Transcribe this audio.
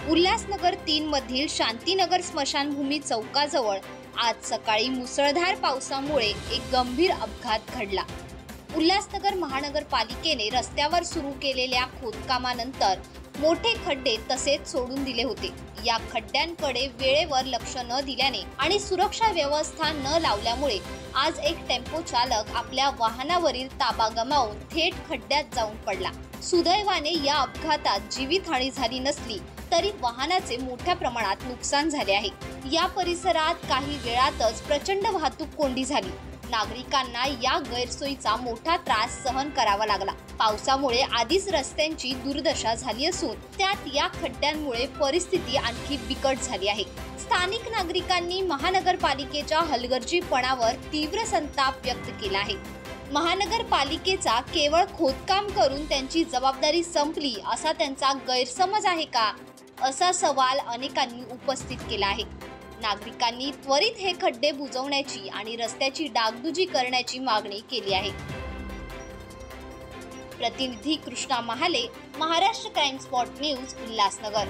उल्हासनगर 3 मधील शांतीनगर स्मशानभूमी चौकाजवळ आज सकाळी मुसळधार पावसामुळे एक गंभीर अपघात घडला। उल्हासनगर महानगरपालिकेने रस्त्यावर सुरू केलेल्या खोदकामानंतर मोठे खड्डे तसेच सोडून दिले होते। या खड्ड्यांकडे वेळेवर लक्ष न दिल्याने आणि सुरक्षा व्यवस्था न लावल्यामुळे आज एक टेम्पो चालक आपल्या वाहनावरील ताबा गमावून थेट खड्ड्यात जाऊन पडला। सुदैवाने या अपघातात जीवितहानी झाली नसली तरी वाहनाचे मोठ्या प्रमाणात नुकसान झाले आहे। या परिसरात काही वेळातच प्रचंड वाहतूक कोंडी झाली। नागरिकांना या गैरसोयीचा मोठा त्रास सहन करावा लागला। पावसामुळे आधीच रस्त्यांची दुर्दशा झाली असून त्यात या खड्ड्यांमुळे परिस्थिती आणखी बिकट झाली आहे। स्थानिक नागरिकांनी महानगरपालिकेच्या हलगर्जीपणावर तीव्र संताप व्यक्त केला आहे। महानगरपालिकेचा केवळ खोदकाम करून त्यांची जबाबदारी संपली असा त्यांचा गैरसमज आहे का, असा सवाल अनेकांनी उपस्थित केला आहे। नागरिकांनी त्वरित हे खड्डे बुजवण्याची आणि रस्त्याची डागडुजी करण्याची मागणी केली आहे। प्रतिनिधी Krishna Mahale, Maharashtra crime spot news, Ulhasnagar.